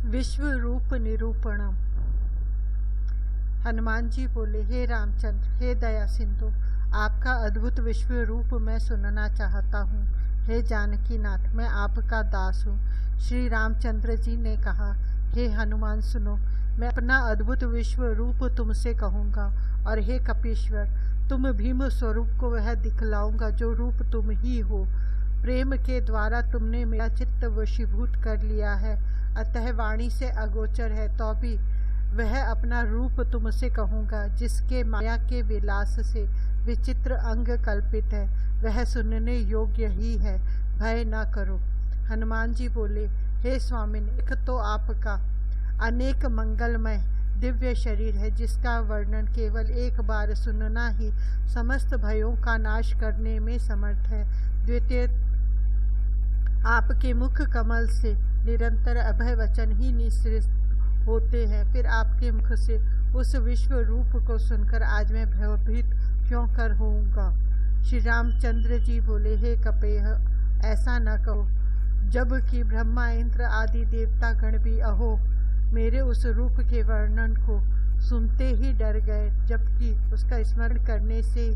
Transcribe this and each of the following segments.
विश्व रूप निरूपणम। हनुमान जी बोले, हे रामचंद्र, हे दया सिंधु, आपका अद्भुत विश्व रूप मैं सुनना चाहता हूँ। हे जानकी नाथ, मैं आपका दास हूँ। श्री रामचंद्र जी ने कहा, हे हनुमान सुनो, मैं अपना अद्भुत विश्व रूप तुमसे कहूँगा। और हे कपीश्वर, तुम भीम स्वरूप को वह दिखलाऊंगा जो रूप तुम ही हो। प्रेम के द्वारा तुमने मेरा चित्त वशीभूत कर लिया है, अतः वाणी से अगोचर है, तो भी वह अपना रूप तुमसे कहूँगा जिसके माया के विलास से विचित्र अंग कल्पित है, वह सुनने योग्य ही है, भय न करो। हनुमान जी बोले, हे स्वामिन, एक तो आपका अनेक मंगलमय दिव्य शरीर है जिसका वर्णन केवल एक बार सुनना ही समस्त भयों का नाश करने में समर्थ है। द्वितीय, आपके मुख कमल से निरंतर अभय वचन ही निःसृत होते हैं। फिर आपके मुख से उस विश्व रूप को सुनकर आज मैं भयभीत क्यों कर होऊंगा। श्री रामचंद्र जी बोले, हे कपेह, ऐसा न कहो, जबकि ब्रह्मा इंद्र आदि देवता गण भी अहो मेरे उस रूप के वर्णन को सुनते ही डर गए, जबकि उसका स्मरण करने से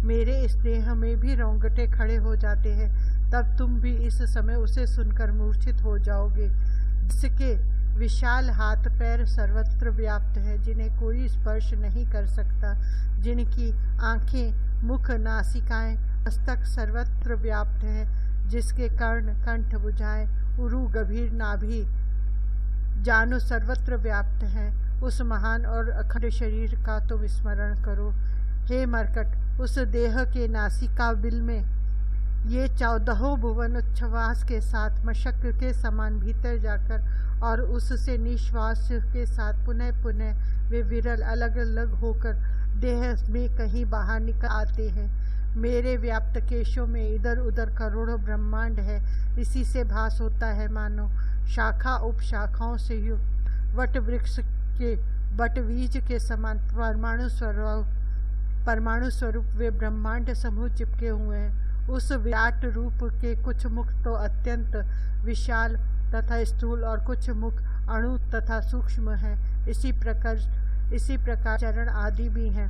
मेरे इस देह में भी रोंगटे खड़े हो जाते हैं। तब तुम भी इस समय उसे सुनकर मूर्छित हो जाओगे, जिसके विशाल हाथ पैर सर्वत्र व्याप्त है, जिन्हें कोई स्पर्श नहीं कर सकता, जिनकी आंखें, मुख, नासिकाएं, मस्तक सर्वत्र व्याप्त है, जिसके कर्ण, कंठ, भुजाएं, उरु, गभीर, नाभि, जानु सर्वत्र व्याप्त है, उस महान और अखंड शरीर का तो विस्मरण करो। हे मरकट, उस देह के नासिका बिल में ये 14 भुवन उच्छ्वास के साथ मशक के समान भीतर जाकर और उससे निश्वास के साथ पुनः पुनः वे विरल अलग अलग होकर देह में कहीं बाहर निकल आते हैं। मेरे व्याप्त केशों में इधर उधर करोड़ों ब्रह्मांड है। इसी से भास होता है मानो शाखा उपशाखाओं से युक्त वट वृक्ष के बट बीज के समान परमाणु स्वरूप वे ब्रह्मांड समूह चिपके हुए हैं। उस विराट रूप के कुछ मुख तो अत्यंत विशाल तथा स्थूल और कुछ मुख अणु तथा सूक्ष्म हैं। इसी प्रकार चरण आदि भी हैं।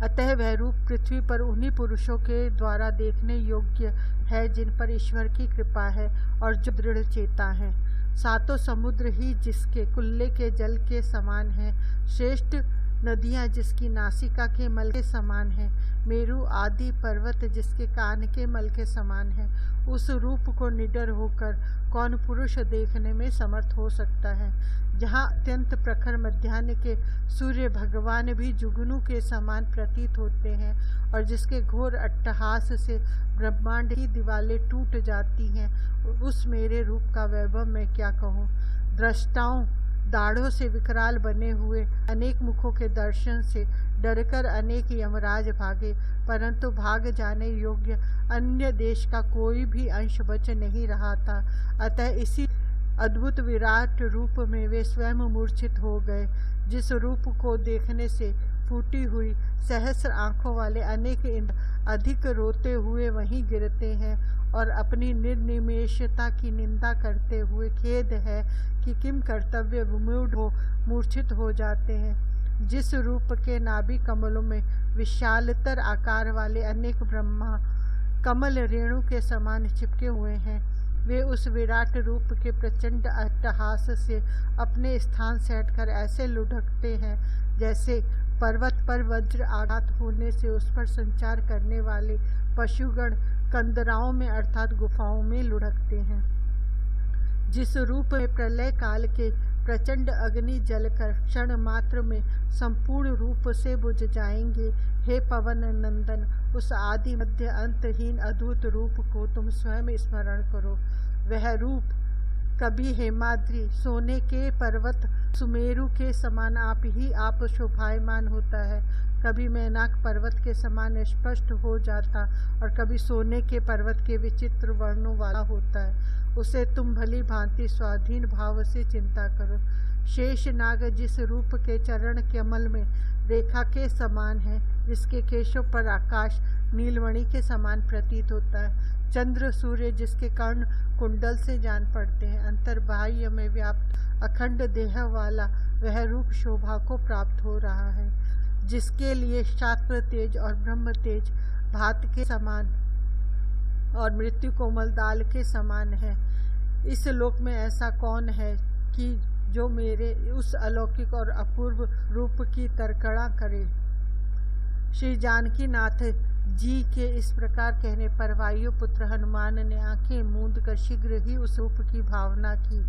अतः वह रूप पृथ्वी पर उन्हीं पुरुषों के द्वारा देखने योग्य है जिन पर ईश्वर की कृपा है और जो दृढ़ चेता है। सातों समुद्र ही जिसके कुल्ले के जल के समान है, श्रेष्ठ नदियां जिसकी नासिका के मल के समान है, मेरु आदि पर्वत जिसके कान के मल के समान है, उस रूप को निडर होकर कौन पुरुष देखने में समर्थ हो सकता है। जहाँ अत्यंत प्रखर मध्याह्न के सूर्य भगवान भी जुगनू के समान प्रतीत होते हैं और जिसके घोर अट्टहास से ब्रह्मांड की दीवारें टूट जाती हैं, उस मेरे रूप का वैभव मैं क्या कहूँ। दृष्टाओं दाढ़ों से विकराल बने हुए अनेक मुखों के दर्शन से डरकर अनेक यमराज भागे, परंतु भाग जाने योग्य अन्य देश का कोई भी अंश बच नहीं रहा था। अतः इसी अद्भुत विराट रूप में वे स्वयं मूर्छित हो गए। जिस रूप को देखने से फूटी हुई सहस्र आंखों वाले अनेक इंद्र अधिक रोते हुए वहीं गिरते हैं और अपनी निर्निमेषता की निंदा करते हुए खेद है कि किम कर्तव्य विमूढ़ हो मूर्छित हो जाते हैं। जिस रूप के नाभि कमलों में विशालतर आकार वाले अनेक ब्रह्मा कमल रेणु के समान चिपके हुए हैं, वे उस विराट रूप के प्रचंड अट्टहास से अपने स्थान से हटकर ऐसे लुढ़कते हैं जैसे पर्वत पर वज्र आघात होने से उस पर संचार करने वाले पशुगण कंदराओं में अर्थात गुफाओं में लुढ़कते हैं। जिस रूप में प्रलय काल के प्रचंड अग्नि जलकर क्षण मात्र में संपूर्ण रूप से बुझ जाएंगे, हे पवन नंदन, उस आदि मध्य अंतहीन अद्भुत रूप को तुम स्वयं स्मरण करो। वह रूप कभी हेमाद्रि सोने के पर्वत सुमेरु के समान आप शोभायमान होता है, कभी मैनाक पर्वत के समान स्पष्ट हो जाता और कभी सोने के पर्वत के विचित्र वर्णों वाला होता है। उसे तुम भली भांति स्वाधीन भाव से चिंता करो। शेष नाग जिस रूप के चरण कमल में रेखा के समान है, जिसके केशों पर आकाश नीलमणि के समान प्रतीत होता है। चंद्र सूर्य जिसके कर्ण कुंडल से जान पड़ते हैं, अंतर्बाह्य में व्याप्त अखंड देह वाला वह रूप शोभा को प्राप्त हो रहा है, जिसके लिए शास्त्र तेज और ब्रह्म तेज भात के समान और मृत्यु कोमल दाल के समान है। इस लोक में ऐसा कौन है कि जो मेरे उस अलौकिक और अपूर्व रूप की तरकड़ा करे। श्री जानकी नाथ जी के इस प्रकार कहने पर वायुपुत्र हनुमान ने आंखें मूंद कर शीघ्र ही उस रूप की भावना की।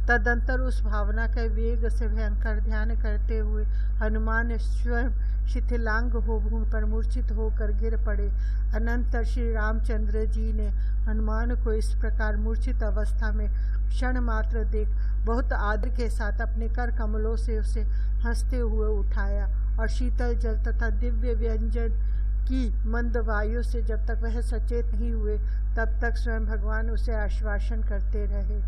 तदंतर उस भावना के वेग से भयंकर ध्यान करते हुए हनुमान स्वयं शिथिलांग हो भूमि पर मूर्छित होकर गिर पड़े। अनंतर श्री रामचंद्र जी ने हनुमान को इस प्रकार मूर्छित अवस्था में क्षण मात्र देख बहुत आदर के साथ अपने कर कमलों से उसे हंसते हुए उठाया और शीतल जल तथा दिव्य व्यंजन की मंद वायु से जब तक वह सचेत नहीं हुए तब तक स्वयं भगवान उसे आश्वासन करते रहे।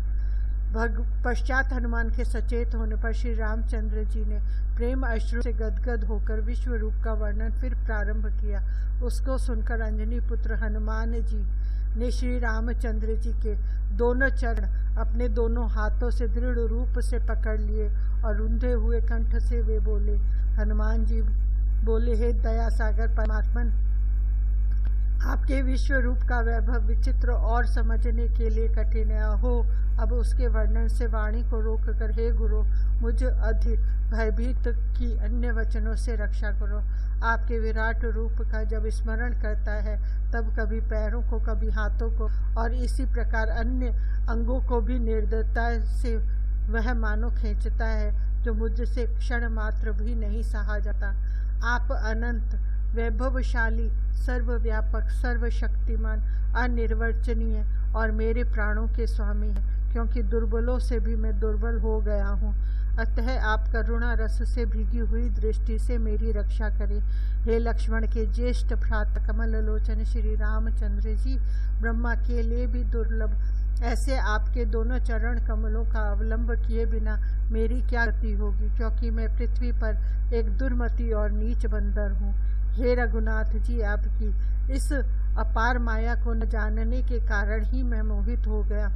पश्चात हनुमान के सचेत होने पर श्री रामचंद्र जी ने प्रेम अश्रु से गदगद होकर विश्व रूप का वर्णन फिर प्रारंभ किया। उसको सुनकर अंजनी पुत्र हनुमान जी ने श्री रामचंद्र जी के दोनों चरण अपने दोनों हाथों से दृढ़ रूप से पकड़ लिए और रुंधे हुए कंठ से वे बोले। हनुमान जी बोले, हे दया सागर परमात्मन, आपके विश्व रूप का वैभव विचित्र और समझने के लिए कठिन है। हो अब उसके वर्णन से वाणी को रोककर हे गुरु, मुझ अधिक भयभीत की अन्य वचनों से रक्षा करो। आपके विराट रूप का जब स्मरण करता है तब कभी पैरों को, कभी हाथों को और इसी प्रकार अन्य अंगों को भी निर्दयता से वह मानो खींचता है, जो मुझसे क्षण मात्र भी नहीं सहा जाता। आप अनंत वैभवशाली, सर्वव्यापक, सर्वशक्तिमान, अनिर्वचनीय और मेरे प्राणों के स्वामी हैं, क्योंकि दुर्बलों से भी मैं दुर्बल हो गया हूँ। अतः आप करुणा रस से भीगी हुई दृष्टि से मेरी रक्षा करें। हे लक्ष्मण के ज्येष्ठ भ्राता कमल लोचन श्री रामचंद्र जी, ब्रह्मा के लिए भी दुर्लभ ऐसे आपके दोनों चरण कमलों का अवलंब किए बिना मेरी क्या गति होगी, क्योंकि मैं पृथ्वी पर एक दुर्मति और नीच बंदर हूँ। हे रघुनाथ जी, आपकी इस अपार माया को न जानने के कारण ही मैं मोहित हो गया।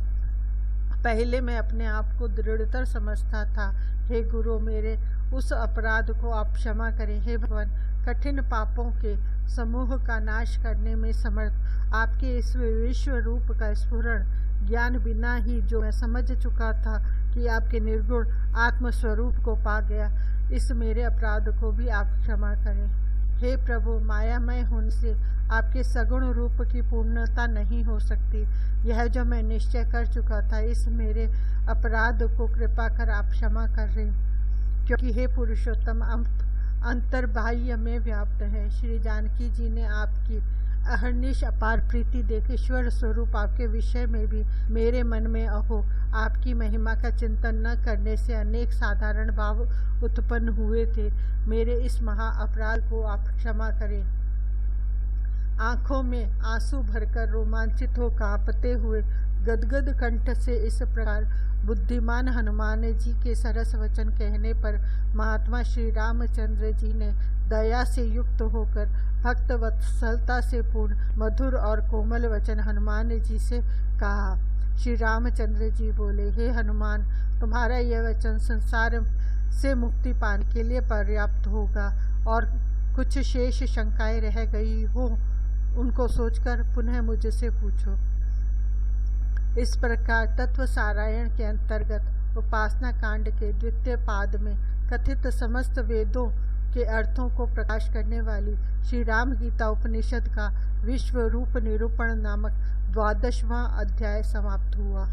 पहले मैं अपने आप को दृढ़तर समझता था। हे गुरु, मेरे उस अपराध को आप क्षमा करें। हे भगवान, कठिन पापों के समूह का नाश करने में समर्थ आपके इस विश्व रूप का स्फुरण ज्ञान बिना ही जो मैं समझ चुका था कि आपके निर्गुण आत्मस्वरूप को पा गया, इस मेरे अपराध को भी आप क्षमा करें। हे प्रभु, मायामय होने से आपके सगुण रूप की पूर्णता नहीं हो सकती। यह जो मैं निश्चय कर चुका था, इस मेरे अपराध को कृपा कर आप क्षमा कर रहे, क्योंकि हे पुरुषोत्तम, अंतर्बाह्य में व्याप्त है। श्री जानकी जी ने आपकी अहर्निश अपार प्रीति देख ईश्वर स्वरूप आपके विषय में भी मेरे मन में अहो आपकी महिमा का चिंतन न करने से अनेक साधारण भाव उत्पन्न हुए थे। मेरे इस महा अपराध को आप क्षमा करें। आंखों में आंसू भरकर रोमांचित हो कांपते हुए गदगद कंठ से इस प्रकार बुद्धिमान हनुमान जी के सरस वचन कहने पर महात्मा श्री रामचंद्र जी ने दया से युक्त होकर भक्त वत्सलता से पूर्ण मधुर और कोमल वचन हनुमान जी से कहा। श्री रामचंद्र जी बोले, हे हनुमान, तुम्हारा यह वचन संसार से मुक्ति पाने के लिए पर्याप्त होगा, और कुछ शेष शंकाएं रह गई हो उनको सोचकर पुनः मुझसे पूछो। इस प्रकार तत्व सारायण के अंतर्गत उपासना कांड के द्वितीय पाद में कथित समस्त वेदों के अर्थों को प्रकाश करने वाली श्री राम गीता उपनिषद का विश्व रूप निरूपण नामक 12वां अध्याय समाप्त हुआ।